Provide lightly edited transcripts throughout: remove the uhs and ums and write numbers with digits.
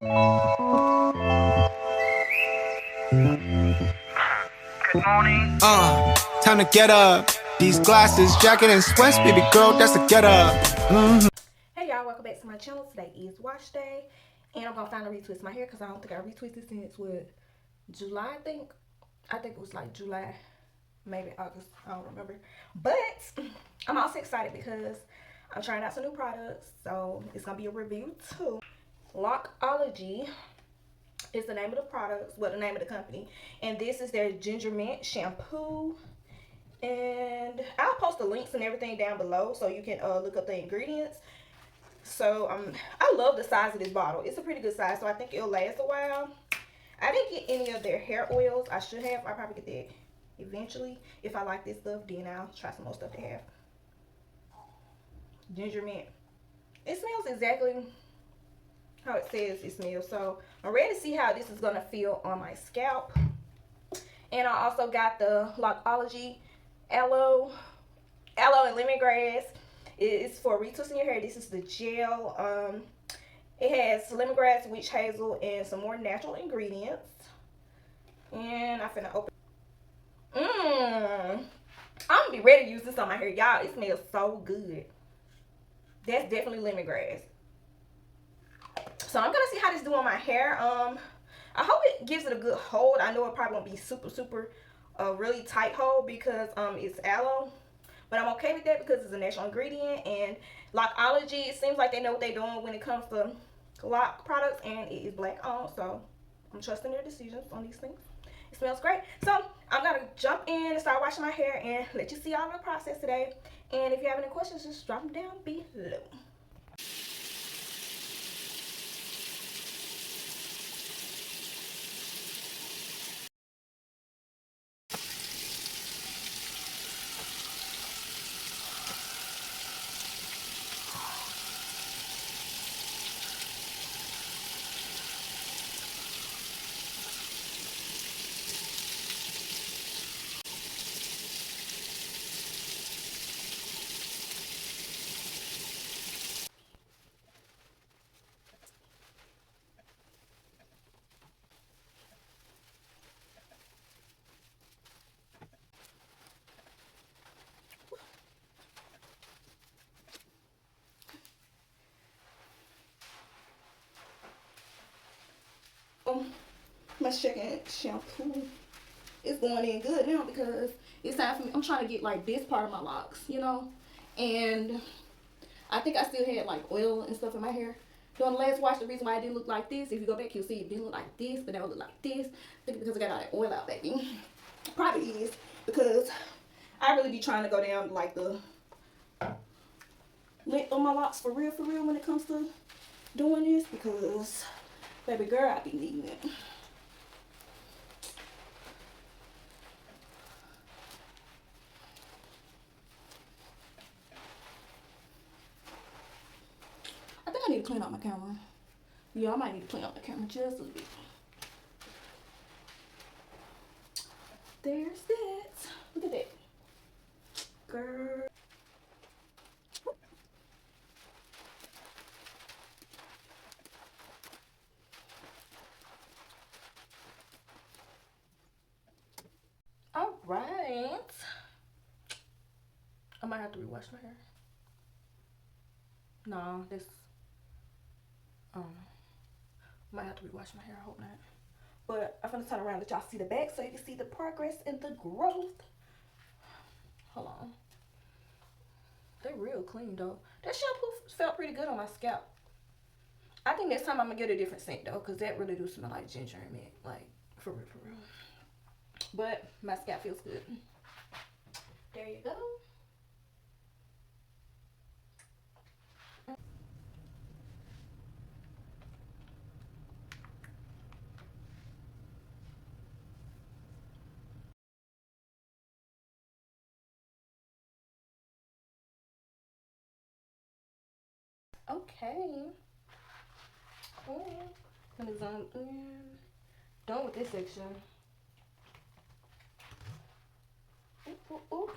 Good morning. Time to get up. These glasses, jacket, and sweats, baby girl, that's a get up. Hey y'all, welcome back to my channel. Today is wash day, and I'm gonna finally retwist my hair because I don't think I retwisted since what, July. I think it was like July, maybe August. I don't remember. But I'm also excited because I'm trying out some new products, so it's gonna be a review too. Lockology is the name of the products, well, the name of the company, and this is their ginger mint shampoo. And I'll post the links and everything down below so you can look up the ingredients. So I love the size of this bottle. It's a pretty good size, so I think it'll last a while. I didn't get any of their hair oils. I should have. I'll probably get that eventually. If I like this stuff, then I'll try some more stuff they have. Ginger mint. It smells exactly how it says it smells. So I'm ready to see how this is gonna feel on my scalp. And I also got the Lockology aloe and lemongrass. It's for retwisting your hair. This is the gel. It has lemongrass, witch hazel, and some more natural ingredients. And I'm finna open. I'm gonna be ready to use this on my hair, y'all. It smells so good. That's definitely lemongrass. So I'm gonna see how this do on my hair. I hope it gives it a good hold. I know it probably won't be super really tight hold because it's aloe, but I'm okay with that because it's a natural ingredient. And Lockology, it seems like they know what they're doing when it comes to Loc products, and it is black owned, so I'm trusting their decisions on these things. It smells great. So I'm gonna jump in and start washing my hair and let you see all the process today. And if you have any questions, just drop them down below. My second shampoo is going in good now because it's time for me. I'm trying to get like this part of my locks, you know, and I think I still had like oil and stuff in my hair during the last wash. The reason why it didn't look like this, if you go back, you'll see it didn't look like this, but now it look like this. I think because I got all that oil out, baby. Probably is because I really be trying to go down like the length of my locks for real when it comes to doing this, because baby girl, I be needing it. I think I need to clean out my camera. Yeah, I might need to clean out the camera just a little bit. There's that. Look at that. Girl. All right. I might have to rewash my hair. No, this. Might have to rewash my hair. I hope not. But I'm gonna turn around and let y'all see the back so you can see the progress and the growth. Hold on. They're real clean though. That shampoo felt pretty good on my scalp. I think next time I'm gonna get a different scent though, because that really do smell like ginger and mint. Like, for real. But my scalp feels good. There you go. Okay. Gonna zoom in. Done with this section. Ooh.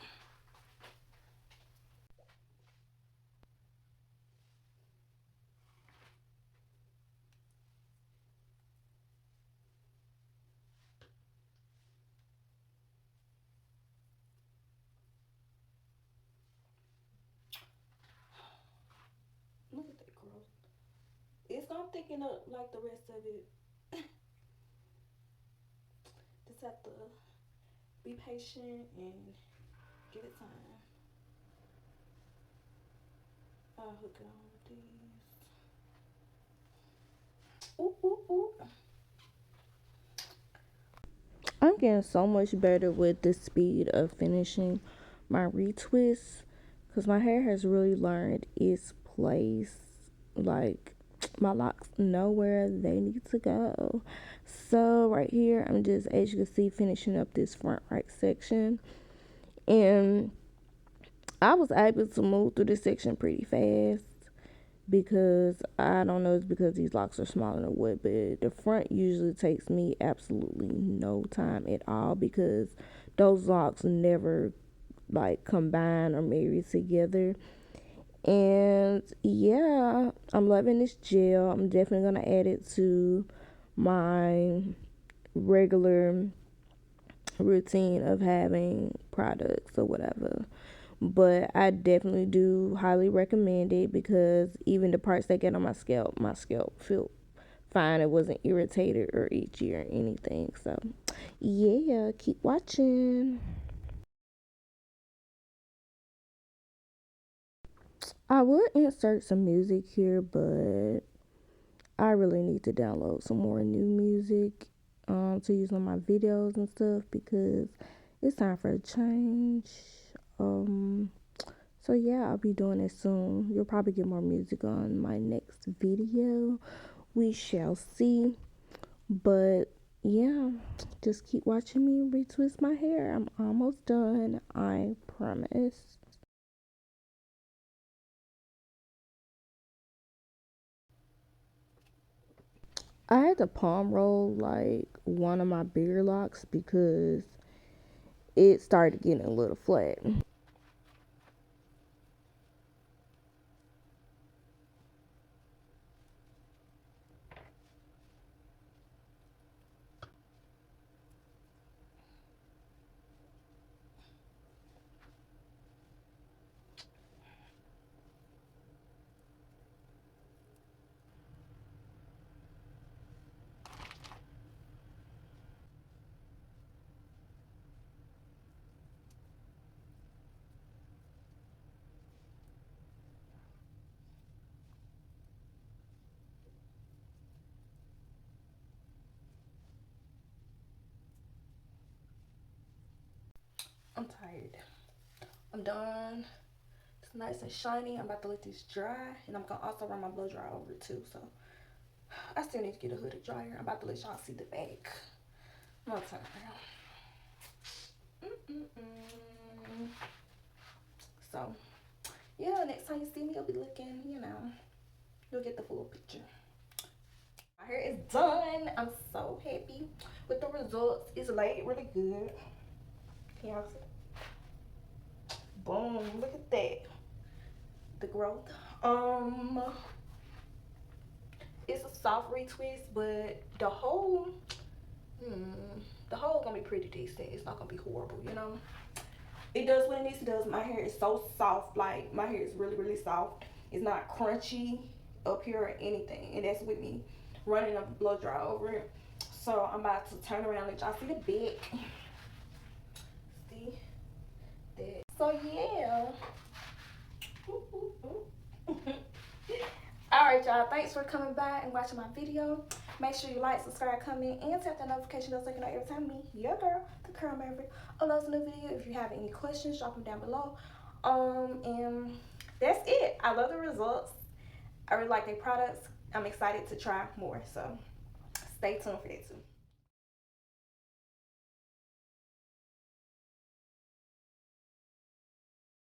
I'm thinking of like the rest of it. Just have to be patient and give it time. I'll hook it on with these. Ooh, ooh, ooh. I'm getting so much better with the speed of finishing my retwists because my hair has really learned its place. Like, my locks know where they need to go. So right here, I'm just, as you can see, finishing up this front right section. And I was able to move through this section pretty fast because I don't know, it's because these locks are smaller or what, but the front usually takes me absolutely no time at all because those locks never like combine or marry together. And yeah, I'm loving this gel. I'm definitely gonna add it to my regular routine of having products or whatever. But I definitely do highly recommend it because even the parts that get on my scalp feel fine. It wasn't irritated or itchy or anything. So yeah, keep watching. I would insert some music here, but I really need to download some more new music to use on my videos and stuff because it's time for a change. Um, so yeah, I'll be doing it soon. You'll probably get more music on my next video. We shall see. But yeah, just keep watching me retwist my hair. I'm almost done, I promise. I had to palm roll like one of my bigger locks because it started getting a little flat. I'm tired. I'm done. It's nice and shiny. I'm about to let this dry, and I'm gonna also run my blow dry over it too. So I still need to get a hooded dryer. I'm about to let y'all see the back. I'm gonna turn around. So yeah, next time you see me, you'll be looking. You'll get the full picture. My hair is done. I'm so happy with the results. It's laid really good. Can y'all see? Boom! Look at that. The growth. It's a soft retwist, but the whole gonna be pretty decent. It's not gonna be horrible, you know. It does what it needs to do. My hair is so soft. Like my hair is really, really soft. It's not crunchy up here or anything, and that's with me running a blow dry over it. So I'm about to turn around and let y'all see the back. See that? So yeah. Alright y'all, thanks for coming by and watching my video. Make sure you like, subscribe, comment, and tap that notification bell so you know every time me, your girl, the Curl Maverick, uploads a new video. If you have any questions, drop them down below. And that's it. I love the results. I really like their products. I'm excited to try more, so stay tuned for that too.